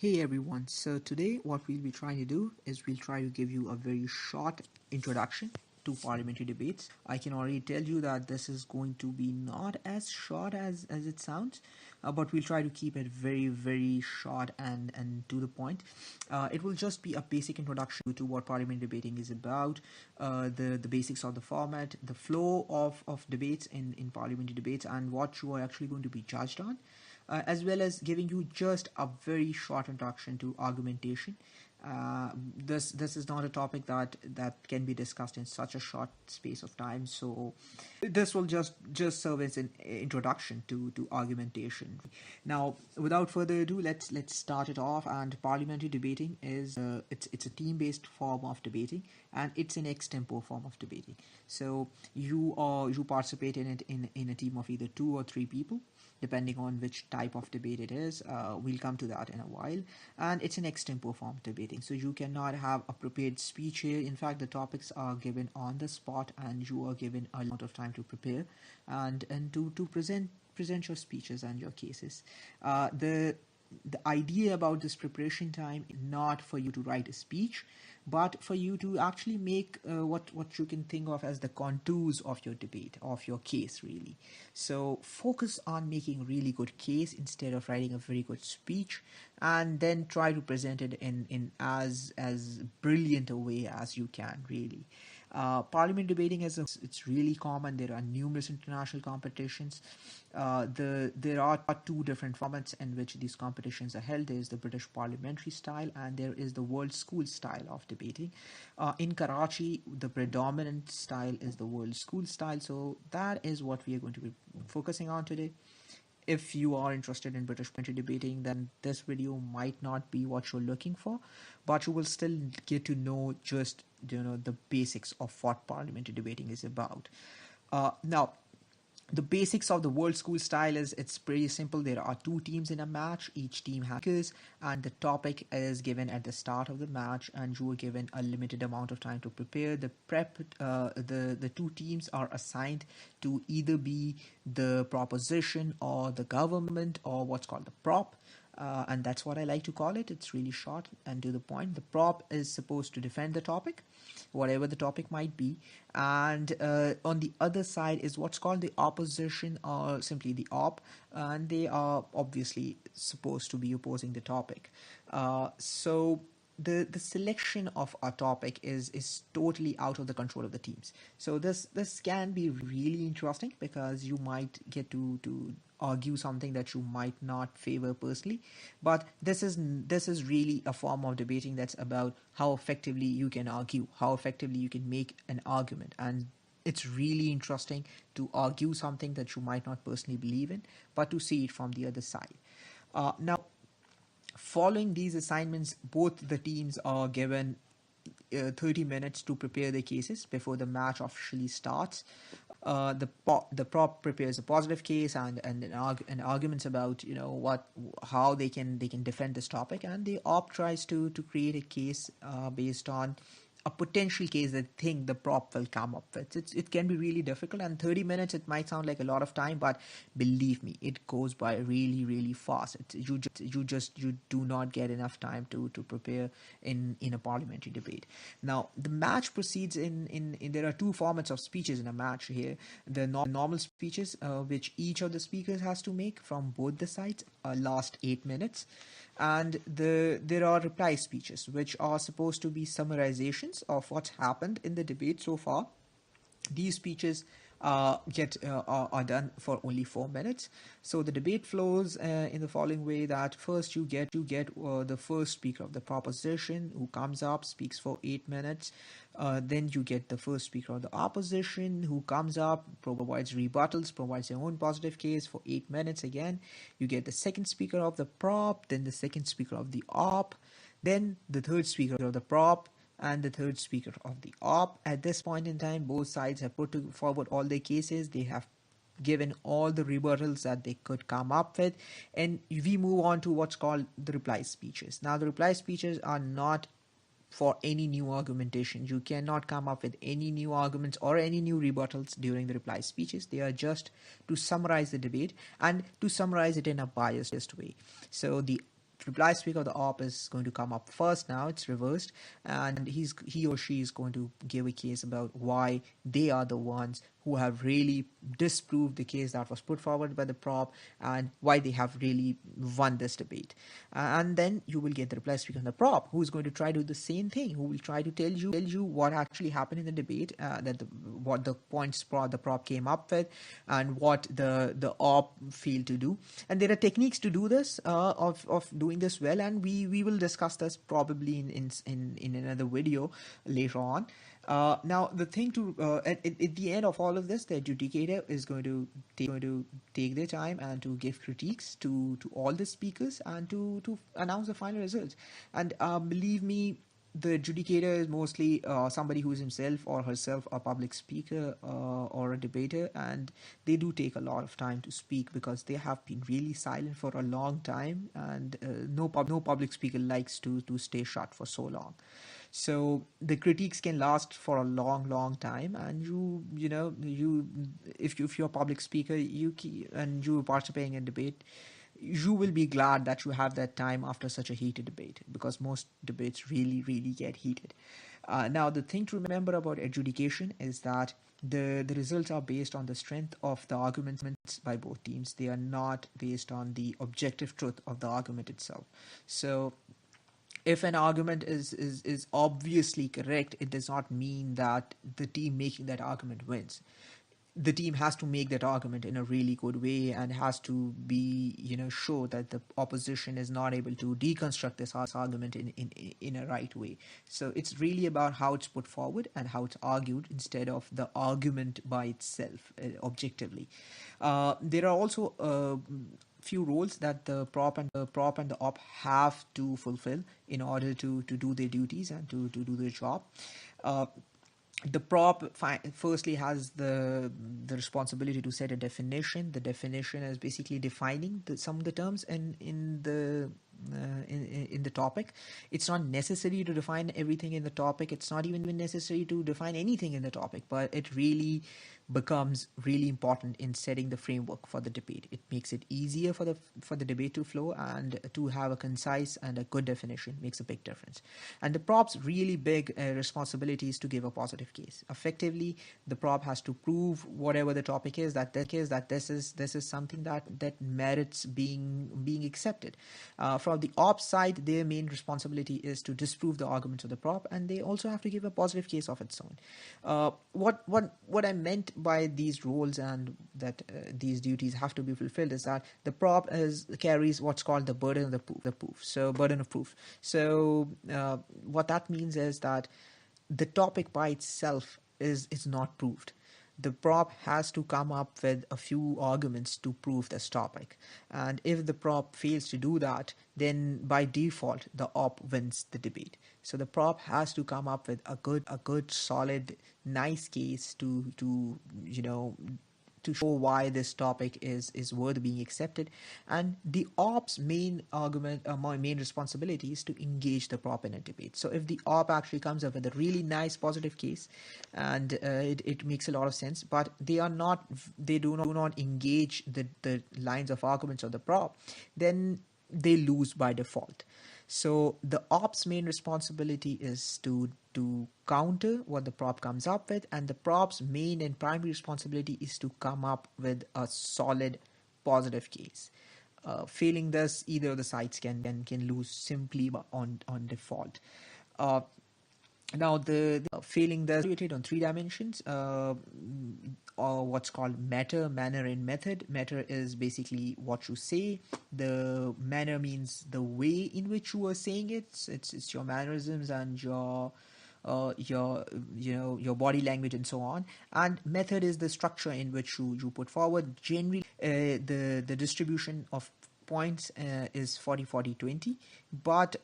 Hey everyone, so today what we'll be trying to do is we'll try to give you a very short introduction to parliamentary debates. I can already tell you that this is going to be not as short as it sounds, but we'll try to keep it very short and to the point. It will just be a basic introduction to what parliamentary debating is about, the basics of the format, the flow of debates in parliamentary debates, and what you are actually going to be judged on. As well as giving you just a very short introduction to argumentation. This is not a topic that can be discussed in such a short space of time, so this will just serve as an introduction to argumentation. Now, without further ado, let's start it off. And parliamentary debating is it's a team-based form of debating, and it's an extempo form of debating. So you participate in it in a team of either 2 or 3 people, depending on which type of debate it is. We'll come to that in a while. And it's an extempo form of debating, so you cannot have a prepared speech here. In fact, the topics are given on the spot, and you are given a lot of time to prepare and to present your speeches and your cases. The idea about this preparation time is not for you to write a speech, but for you to actually make what you can think of as the contours of your debate, of your case, really. So focus on making a really good case instead of writing a very good speech, and then try to present it in as brilliant a way as you can, really. Parliament debating it's really common. There are numerous international competitions. There are 2 different formats in which these competitions are held. There is the British parliamentary style, and there is the world school style of debating. In Karachi, the predominant style is the world school style, so that is what we are going to be focusing on today. If you are interested in British parliamentary debating, then this video might not be what you're looking for, but you will still get to know just the basics of what parliamentary debating is about. Now, the basics of the world school style it's pretty simple. There are 2 teams in a match. Each team has speakers, and the topic is given at the start of the match, and you are given a limited amount of time to prepare. The 2 teams are assigned to either be the proposition or the government, or what's called the prop. And that's what I like to call it. It's really short and to the point. The prop is supposed to defend the topic, whatever the topic might be. And on the other side is what's called the opposition, or simply the op, and they are obviously supposed to be opposing the topic. So the selection of a topic is totally out of the control of the teams. So this can be really interesting, because you might get to argue something that you might not favor personally, but this is really a form of debating that's about how effectively you can argue, how effectively you can make an argument. And it's really interesting to argue something that you might not personally believe in, but to see it from the other side. Now, following these assignments, both the teams are given 30 minutes to prepare their cases before the match officially starts. The prop prepares a positive case and arguments about how they can defend this topic, and the op tries to create a case based on a potential case that think the prop will come up with. It can be really difficult, and 30 minutes, it might sound like a lot of time, but believe me, it goes by really fast. You do not get enough time to prepare in a parliamentary debate. Now, the match proceeds in there are 2 formats of speeches in a match here. The normal speeches, which each of the speakers has to make from both the sides, last 8 minutes. And there are reply speeches, which are supposed to be summarizations of what's happened in the debate so far. These speeches are done for only 4 minutes. So the debate flows in the following way: that first you get the first speaker of the proposition, who comes up, speaks for 8 minutes. Then you get the first speaker of the opposition, who comes up, provides rebuttals, provides their own positive case for 8 minutes again. You get the second speaker of the prop, then the second speaker of the op, then the third speaker of the prop, and the third speaker of the op. At this point in time, both sides have put forward all their cases. They have given all the rebuttals that they could come up with, and we move on to what's called the reply speeches. Now, the reply speeches are not for any new argumentation. You cannot come up with any new arguments or any new rebuttals during the reply speeches. They are just to summarize the debate, and to summarize it in a biased way. So the reply speaker of the op is going to come up first. Now it's reversed, and he or she is going to give a case about why they are the ones who have really disproved the case that was put forward by the prop, and why they have really won this debate. And then you will get the reply speaker on the prop, who is going to try to do the same thing, who will try to tell you what actually happened in the debate, what the points the prop came up with, and what the op failed to do. And there are techniques to do this, of doing this well, and we will discuss this probably in another video later on. Now the thing at the end of all of this, the adjudicator is going to take their time and to give critiques to all the speakers, and to announce the final results. And believe me, the adjudicator is mostly somebody who is himself or herself a public speaker or a debater, and they do take a lot of time to speak because they have been really silent for a long time, and no public speaker likes to stay shut for so long. So the critiques can last for a long time, and if you're a public speaker, and you're participating in debate, you will be glad that you have that time after such a heated debate, because most debates really get heated. Now the thing to remember about adjudication is that the results are based on the strength of the arguments by both teams. They are not based on the objective truth of the argument itself. So if an argument is obviously correct, it does not mean that the team making that argument wins. The team has to make that argument in a really good way, and has to be, show that the opposition is not able to deconstruct this argument in a right way. So it's really about how it's put forward and how it's argued, instead of the argument by itself, objectively. There are also few roles that the prop and the op have to fulfill in order to do their duties and to do their job. The prop firstly has the responsibility to set a definition. The definition is basically defining some of the terms in the topic. It's not necessary to define everything in the topic. It's not even necessary to define anything in the topic, but it really becomes really important in setting the framework for the debate. It makes it easier for the debate to flow, and to have a concise and a good definition makes a big difference. And the prop's really big responsibility is to give a positive case. Effectively, the prop has to prove whatever the topic is, that this is something that merits being accepted. From the op side, their main responsibility is to disprove the arguments of the prop, and they also have to give a positive case of its own. What I meant by these roles and that these duties have to be fulfilled is that the prop carries what's called the burden of the proof. So burden of proof. So what that means is that the topic by itself is not proved. The prop has to come up with a few arguments to prove this topic. And if the prop fails to do that, then by default, the op wins the debate. So the prop has to come up with a good, solid, nice case to show why this topic is worth being accepted. And the op's main responsibility is to engage the prop in a debate. So if the op actually comes up with a really nice positive case, and it makes a lot of sense, but they do not engage the lines of arguments of the prop, then they lose by default. So the op's main responsibility is to counter what the prop comes up with, and the prop's main and primary responsibility is to come up with a solid positive case. Failing this, either of the sides can lose simply on default. Now, the failing this is on 3 dimensions, or what's called matter, manner, and method. Matter is basically what you say. The manner means the way in which you are saying it. It's your mannerisms and your body language and so on. And method is the structure in which you put forward. Generally, the distribution of points is 40-40-20, but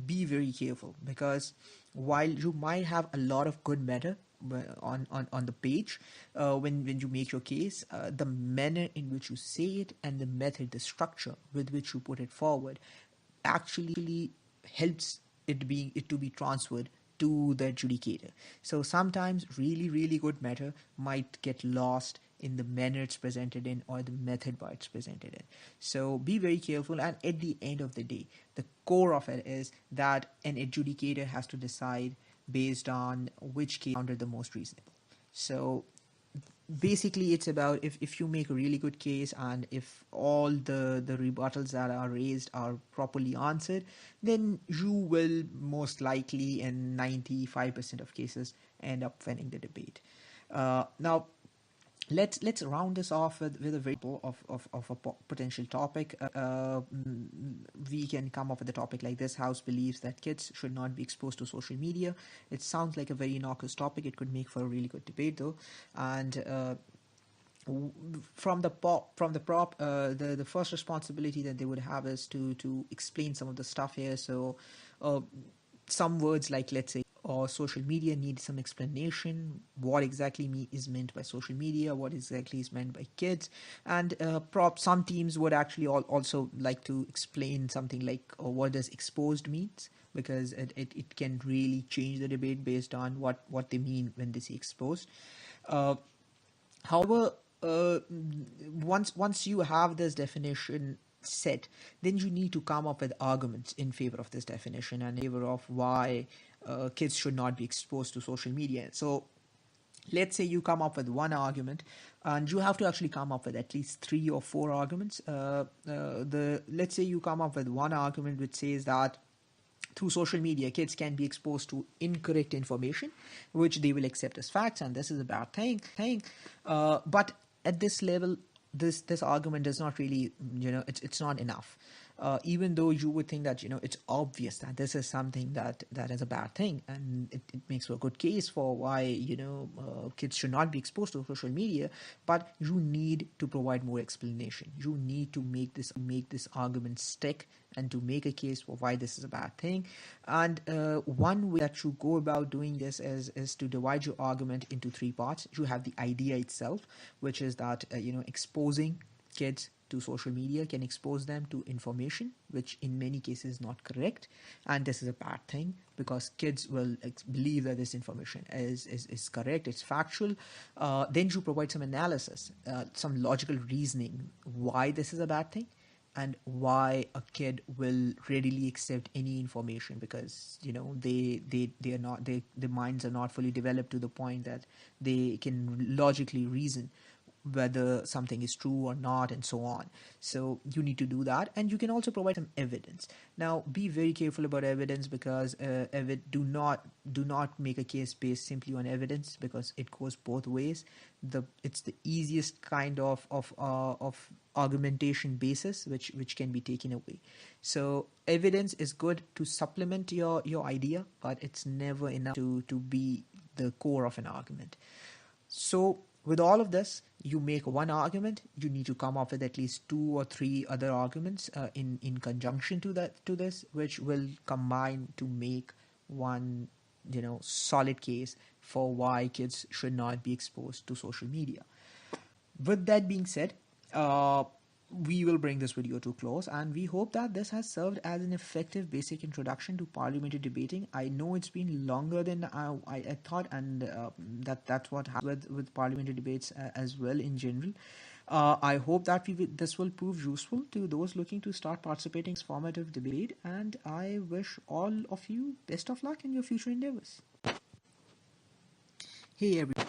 be very careful, because while you might have a lot of good matter on the page when you make your case, the manner in which you say it and the method, the structure with which you put it forward, actually helps it to be transferred to the adjudicator. So sometimes really good matter might get lost in the manner it's presented in or the method by it's presented in. So be very careful, and at the end of the day, the core of it is that an adjudicator has to decide based on which case sounded the most reasonable. So basically it's about if you make a really good case and if all the rebuttals that are raised are properly answered, then you will most likely in 95% of cases end up winning the debate. Now let's round this off with a very of a potential topic. We can come up with a topic like this: House believes that kids should not be exposed to social media. It sounds like a very innocuous topic. It could make for a really good debate though. And from the first responsibility that they would have is to explain some of the stuff here. So some words like, let's say, or social media needs some explanation. What exactly is meant by social media? What exactly is meant by kids? And some teams would actually also like to explain something like what does exposed means, because it can really change the debate based on what they mean when they say exposed. However, once you have this definition set, then you need to come up with arguments in favor of this definition and in favor of why kids should not be exposed to social media. So let's say you come up with one argument, and you have to actually come up with at least 3 or 4 arguments. Let's say you come up with one argument which says that through social media, kids can be exposed to incorrect information, which they will accept as facts, and this is a bad thing. But at this level, this argument does not really, it's not enough. Even though you would think that, it's obvious that this is something that is a bad thing, and it makes for a good case for why, kids should not be exposed to social media, but you need to provide more explanation. You need to make this argument stick and to make a case for why this is a bad thing. And one way that you go about doing this is to divide your argument into 3 parts. You have the idea itself, which is that, exposing kids to social media can expose them to information which in many cases is not correct, and this is a bad thing because kids will believe that this information is correct, it's factual. Then you provide some analysis, some logical reasoning why this is a bad thing and why a kid will readily accept any information, because their minds are not fully developed to the point that they can logically reason whether something is true or not, and so on. So you need to do that, and you can also provide some evidence. Now, be very careful about evidence, because do not make a case based simply on evidence, because it goes both ways. It's the easiest kind of argumentation basis which can be taken away. So evidence is good to supplement your idea, but it's never enough to be the core of an argument. So with all of this, you make one argument, you need to come up with at least 2 or 3 other arguments in conjunction to this, which will combine to make one solid case for why kids should not be exposed to social media. With that being said, we will bring this video to a close, and we hope that this has served as an effective basic introduction to parliamentary debating. I know it's been longer than I thought, and that's what happens with parliamentary debates as well in general. I hope that this will prove useful to those looking to start participating in this formative debate, and I wish all of you best of luck in your future endeavors. Hey everyone.